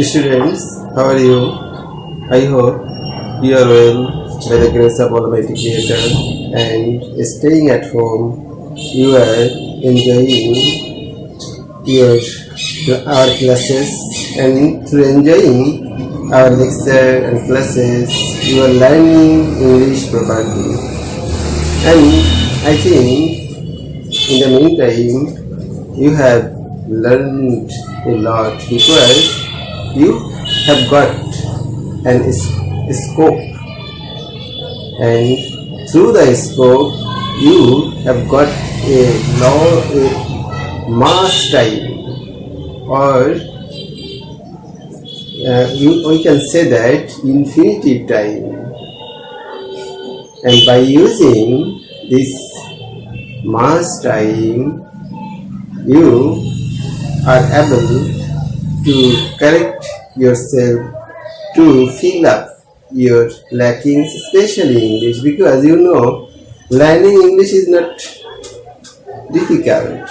Students, how are you? I hope you are well by the grace of Almighty Creator and staying at home. You are enjoying your our classes, and through enjoying our lecture and classes, you are learning English properly. And I think in the meantime, you have learned a lot because you have got an scope, and through the scope you have got a mass time, or we can say that infinitive time. And by using this mass time, you are able to correct yourself, to fill up your lackings, especially English, because you know learning English is not difficult.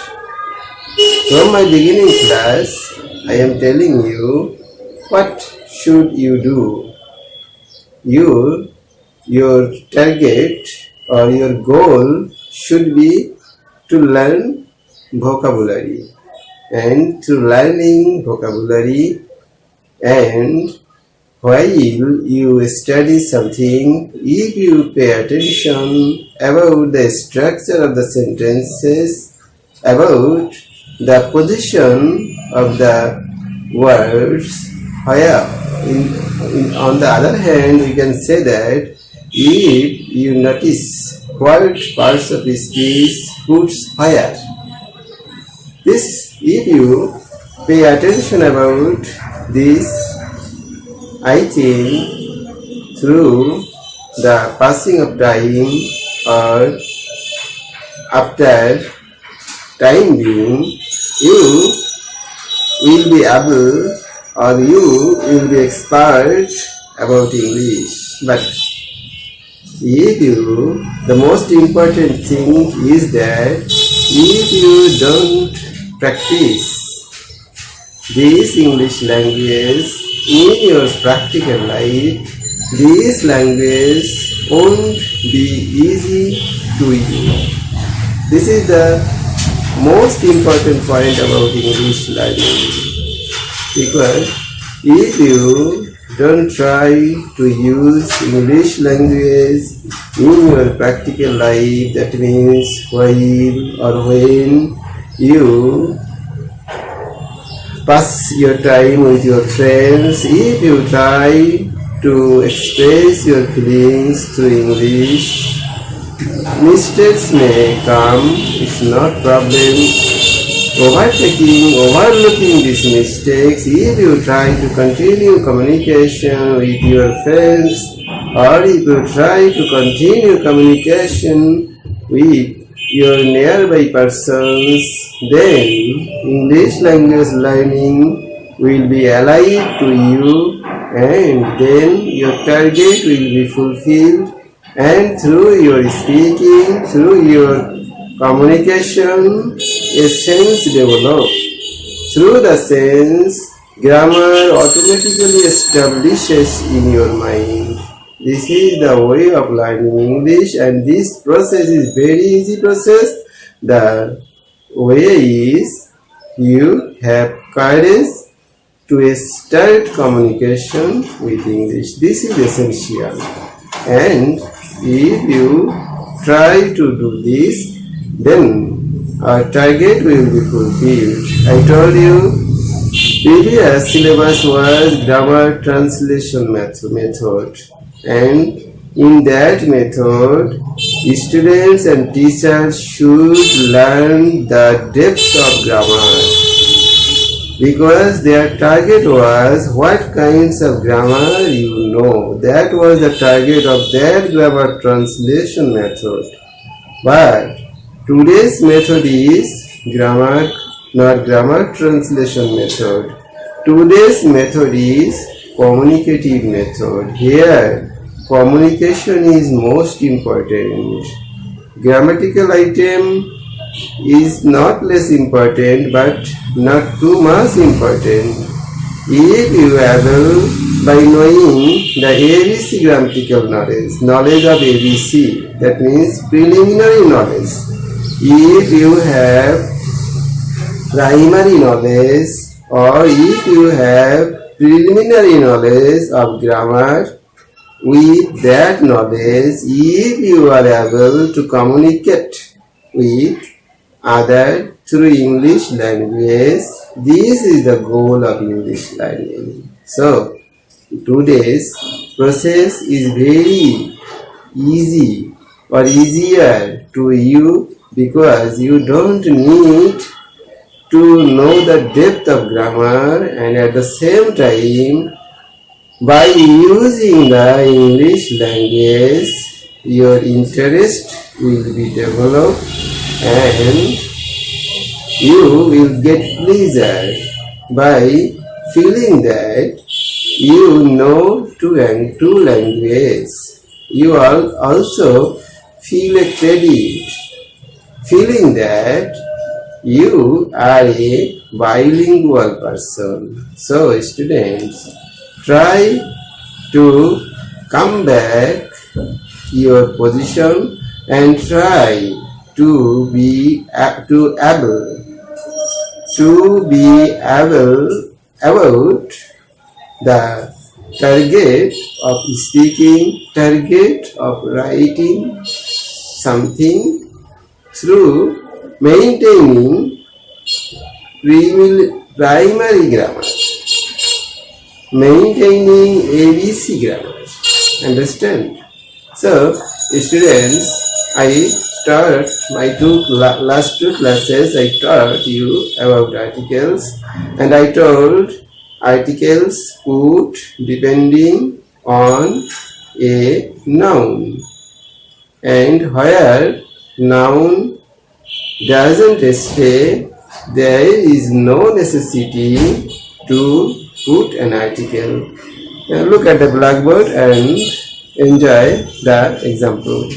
From my beginning class, I am telling you what should you do. Your target or your goal should be to learn vocabulary. And through learning vocabulary, and while you study something, if you pay attention about the structure of the sentences, about the position of the words, on the other hand, we can say that if you notice what parts of the speech puts where, if you pay attention about this, I think through the passing of time, or after time being, you will be able, or you will be expert about English. But the most important thing is that if you don't practice this English language in your practical life, this language won't be easy to you. This is the most important point about English learning, because if you don't try to use English language in your practical life, that means while or when you pass your time with your friends, if you try to express your feelings through English, mistakes may come, it's not problem. Overlooking these mistakes, if you try to continue communication with your friends, or if you try to continue communication with your nearby persons, then English language learning will be alive to you, and then your target will be fulfilled, and through your speaking, through your communication, a sense develops. Through the sense, grammar automatically establishes in your mind. This is the way of learning English, and this process is very easy process. The way is you have courage to start communication with English. This is essential. And if you try to do this, then our target will be fulfilled. I told you previous syllabus was grammar translation method, and in that method students and teachers should learn the depth of grammar, because their target was what kinds of grammar you know. That was the target of that grammar translation method. But today's method is grammar, not grammar translation method. Today's method is communicative method. Here, communication is most important. Grammatical item is not less important, but not too much important. If you able by knowing the ABC grammatical knowledge of ABC, that means preliminary knowledge. If you have primary knowledge or if you have preliminary knowledge of grammar, with that knowledge, if you are able to communicate with other through English language, this is the goal of English learning. So, today's process is very easy or easier to you because you don't need to know the depth of grammar, and at the same time, by using the English language, your interest will be developed and you will get pleasure by feeling that you know two languages. You will also feel a credit, feeling that you are a bilingual person. So students, try to come back your position and try to be able about the target of speaking, target of writing something through maintaining primary grammar, maintaining ABC grammar. Understand? So, students, last two classes I taught you about articles, and I told articles put depending on a noun, and where noun doesn't stay, there is no necessity to put an article. Now look at the blackboard and enjoy the example.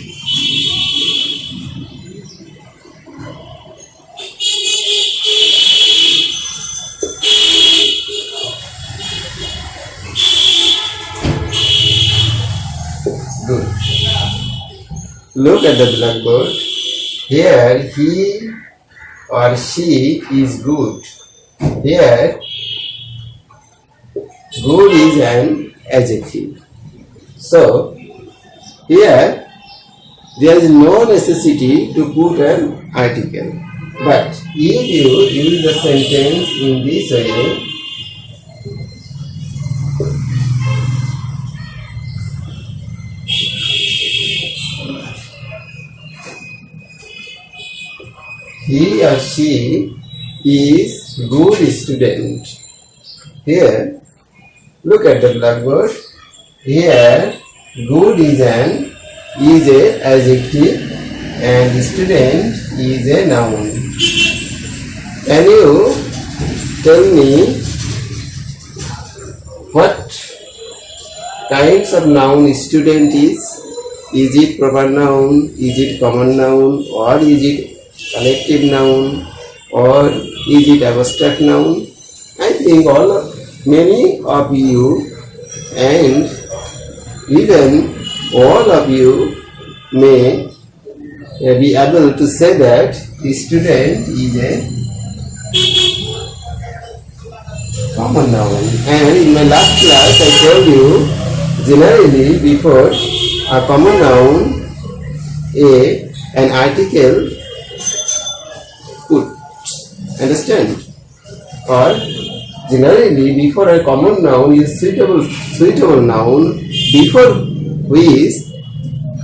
Good. Look at the blackboard. Here he or she is good. Here good is an adjective. So here there is no necessity to put an article. But if you use the sentence in this way, he or she is good student. Here, look at the blackboard. Here, good is an adjective and student is a noun. Can you tell me what kinds of noun student is? Is it proper noun? Is it common noun? Or is it collective noun? Or is it abstract noun? I think many of you and even all of you may be able to say that the student is a common noun. And in my last class I told you, generally before a common noun, an article put. Understand? Or generally before a common noun is suitable noun, before which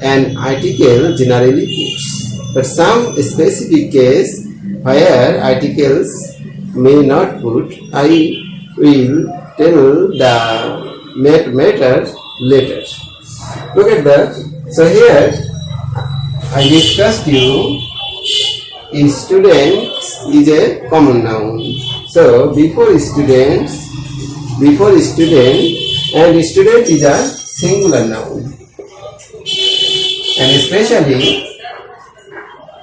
an article generally puts. But some specific case where articles may not put, I will tell the matter later. Look at that. So here I discussed you, student is a common noun. So before student and student is a singular noun. And especially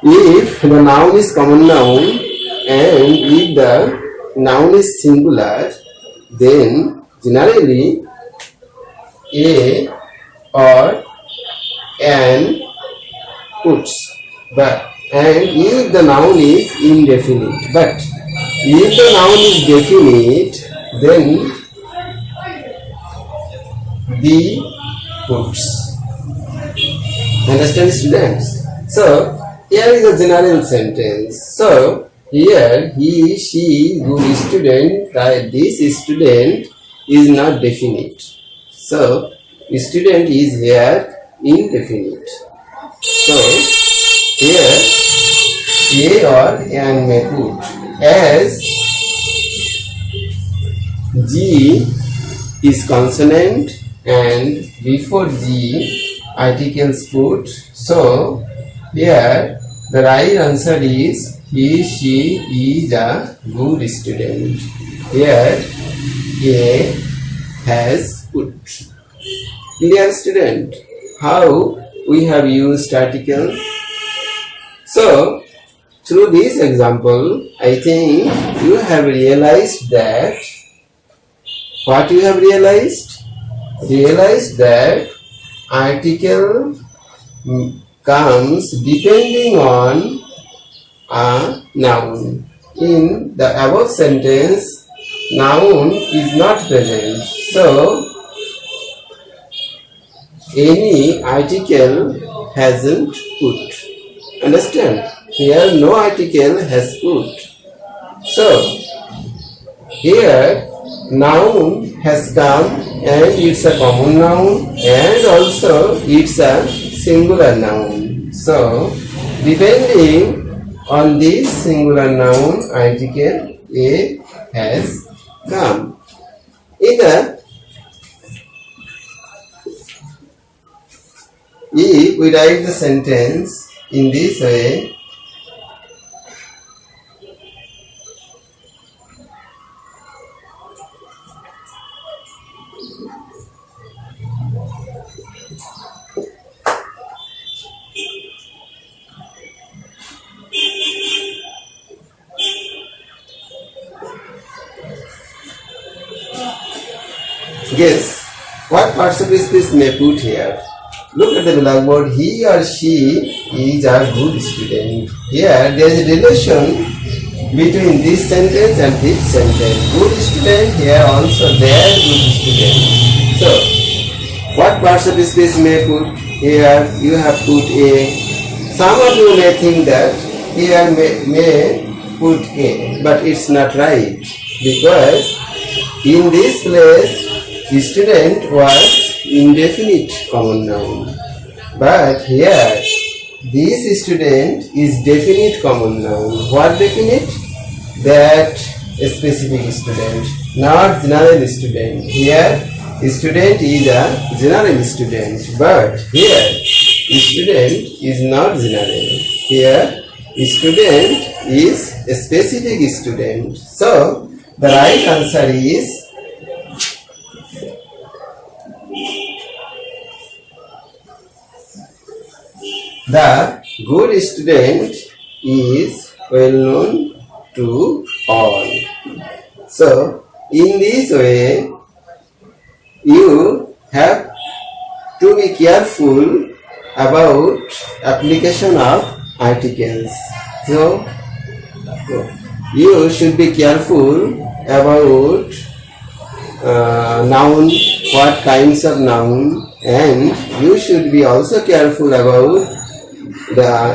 if the noun is common noun and if the noun is singular, then generally a or an puts. But and if the noun is indefinite, but if the noun is definite, then the puts. Understand, students? So here is a general sentence. So here he, she, good student, this student is not definite. So student is here indefinite. So here a or an may put as G is consonant and before G articles put. So here the right answer is he, she is a good student. Here A has put. Dear student, how we have used article? So through this example, I think you have realized that what you have realized? Realized that article comes depending on a noun. In the above sentence, noun is not present. So any article hasn't put. Understand? Here no article has put. So here noun has come and it's a common noun and also it's a singular noun. So depending on this singular noun, article A has come. Either if we write the sentence in this way, guess what parts of speech may put here. Look at the blackboard. He or she is a good student. Here there is a relation between this sentence and this sentence. Good student, here also there good student. So what parts of speech may put here? You have put A. Some of you may think that here may put A, but it's not right, because in this place student was indefinite common noun, but here this student is definite common noun. What definite? That specific student, not general student. Here student is a general student, but here student is not general. Here student is a specific student. So the right answer is the good student is well known to all. So in this way you have to be careful about application of articles. So you should be careful about noun, what kinds of noun, and you should be also careful about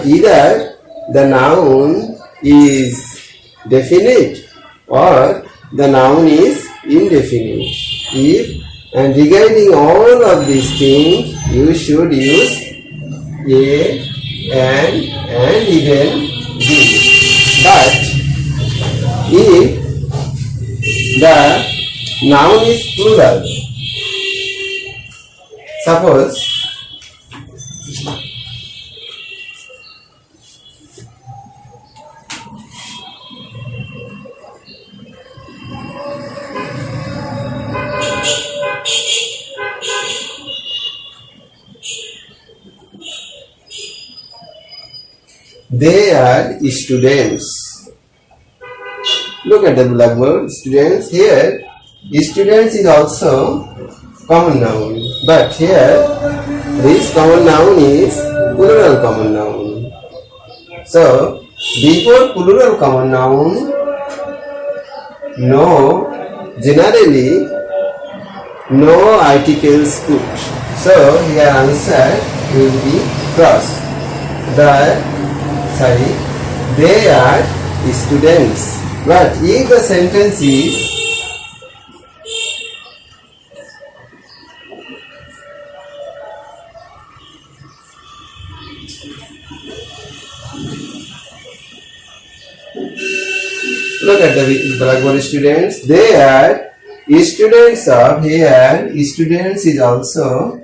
either the noun is definite or the noun is indefinite. And regarding all of these things, you should use A and even B. But if the noun is plural, suppose they are students. Look at the blackboard, students. Here, students is also common noun, but here this common noun is plural common noun. So, before plural common noun, generally no articles put. So, here answer will be cross. They are students. But if the sentence is look at the blackboard, students. They are students of. Here students is also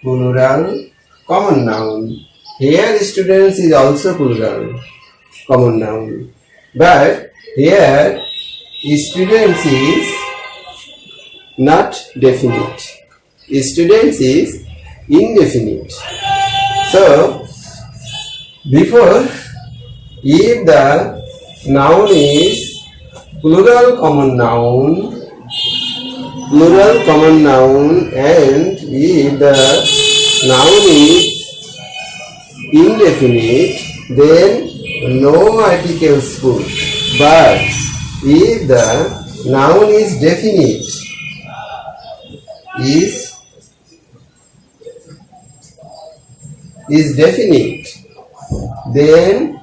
plural common noun. Here students is also plural common noun. But here students is not definite. Students is indefinite. So before, if the noun is plural common noun, and if the noun is indefinite, then no articles put. But if the noun is definite, then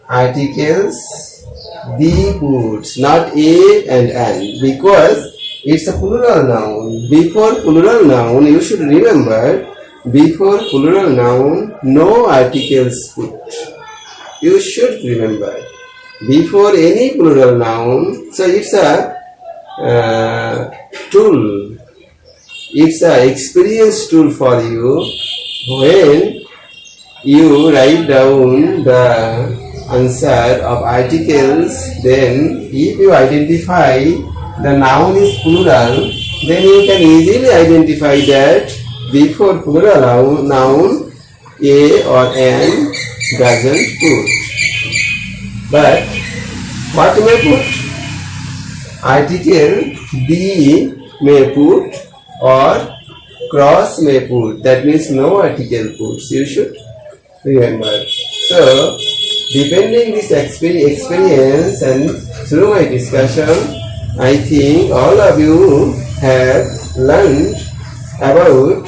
articles be put, not a and an, because it's a plural noun. Before plural noun, you should remember, before plural noun, no articles put. You should remember. Before any plural noun, so it's a tool. It's an experience tool for you. When you write down the answer of articles, then if you identify the noun is plural, then you can easily identify that before plural noun a or an doesn't put. But what may put? Article be may put or cross may put. That means no article puts. You should remember. So, depending this experience and through my discussion, I think all of you have learned about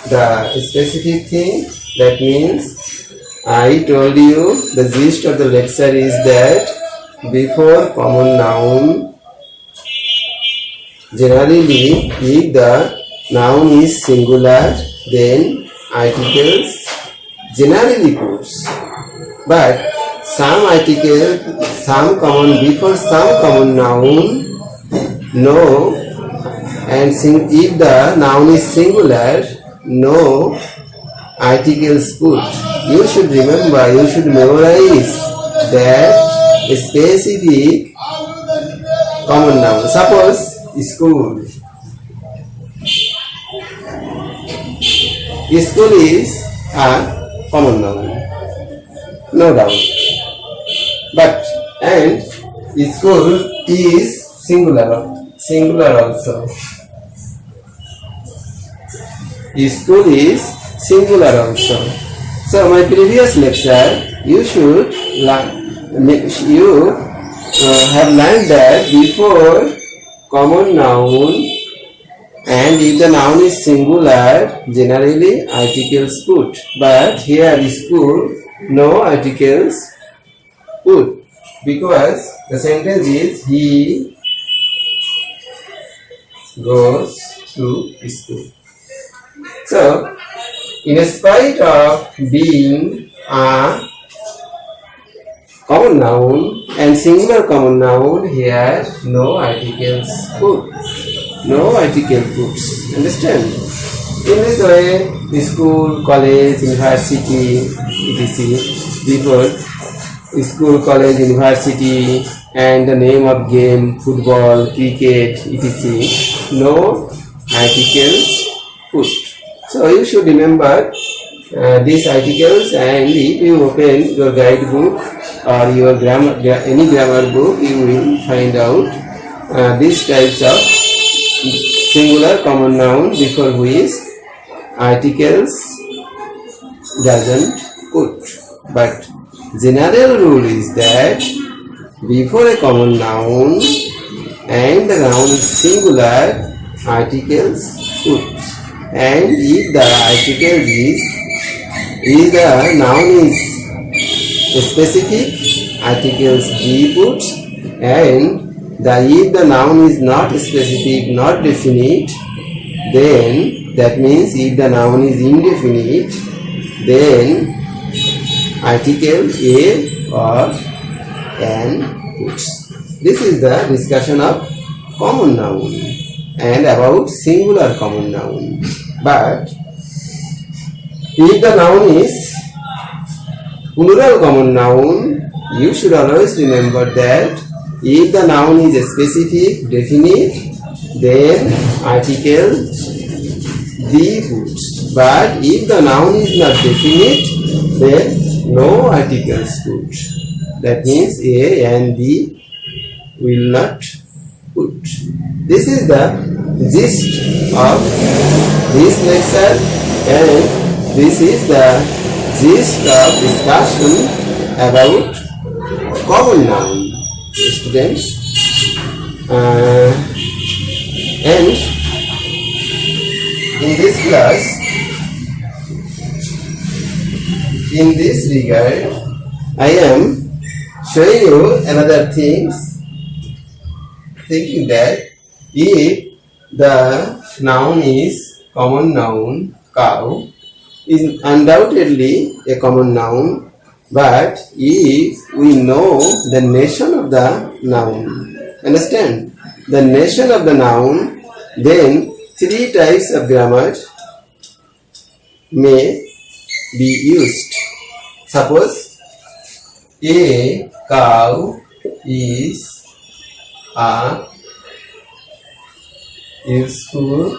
the specific thing. That means I told you the gist of the lecture is that before common noun, generally if the noun is singular, then articles generally puts. But some article, before some common noun, no, and if the noun is singular, no articles put. You should remember, you should memorize that specific common noun. Suppose school. School is a common noun, no doubt. But and school is singular also. School is singular also. So my previous lecture, you should have learned that before common noun and if the noun is singular, generally articles put. But here school, no articles put, because the sentence is he goes to school. So, in spite of being a common noun and singular common noun, here no articles put. No article puts. Understand? In this way, school, college, university, etc. Before school, college, university, and the name of game, football, cricket, etc. No articles put. So you should remember these articles, and if you open your guidebook or your grammar, any grammar book, you will find out these types of singular common noun before which articles doesn't put. But general rule is that before a common noun and the noun is singular, articles put. And if the article is the noun is specific, articles be put. And if the noun is not specific, not definite, then that means if the noun is indefinite, then article a or an puts. This is the discussion of common noun and about singular common noun. But if the noun is plural common noun, you should always remember that if the noun is specific, definite, then article the puts. But if the noun is not definite, then no articles put. That means a and the will not put. This is the gist of this lecture, and this is the gist of discussion about common noun, students. And in this class, in this regard, I am showing you another things, thinking that if the noun is common noun, cow is undoubtedly a common noun, but if we know the nation of the noun, understand, the nation of the noun, then three types of grammar may be used. Suppose a cow is a useful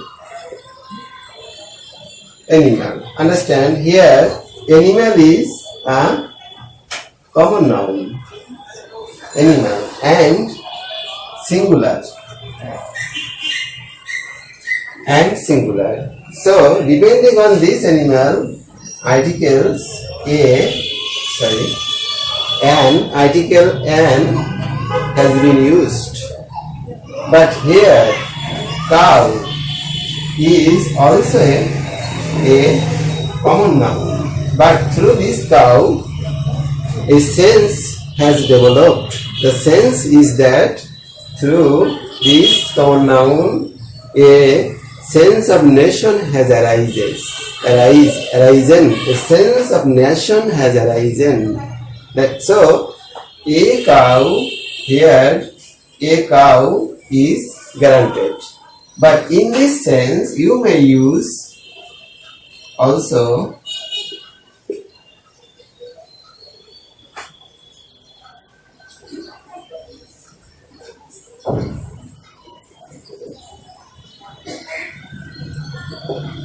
animal. Understand, here animal is a common noun, animal, and singular. So depending on this animal, articles an article an has been used. But here cow is also a common noun. But through this cow, a sense has developed. The sense is that through this common noun, a sense of nation has arisen. A sense of nation has arisen. That so, a cow here, a cow is guaranteed. But in this sense, you may use also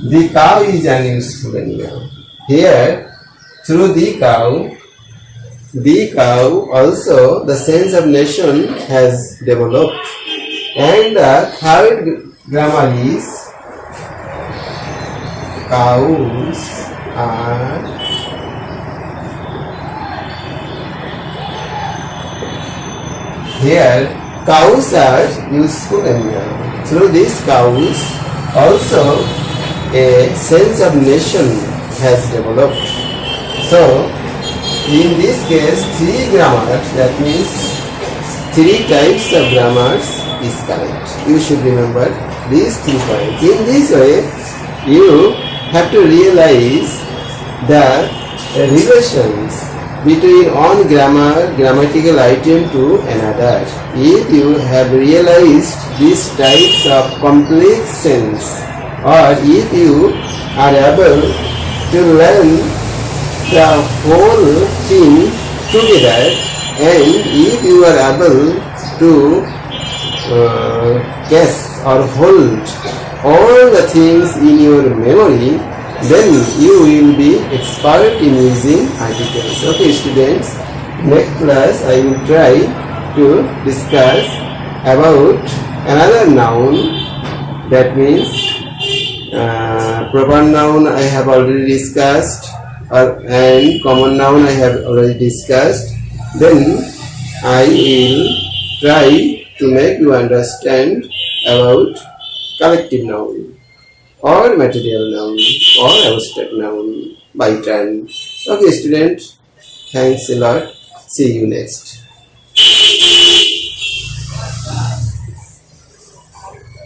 the cow is an useful animal. Here, through the cow also the sense of nation has developed. And the third grammar is cows are here cows are useful animal. Through these cows also a sense of nation has developed. So in this case, three grammars, that means three types of grammars is correct. You should remember these 3 points. In this way, you have to realize the relations between one grammatical item to another. If you have realized these types of complex sense, or if you are able to learn the whole thing together, and if you are able to guess or hold all the things in your memory, then you will be expert in using articles. Okay students, next class I will try to discuss about another noun, that means proper noun I have already discussed, and common noun I have already discussed. Then I will try to make you understand about collective noun or material noun or abstract noun by turn. Okay students, thanks a lot. See you next.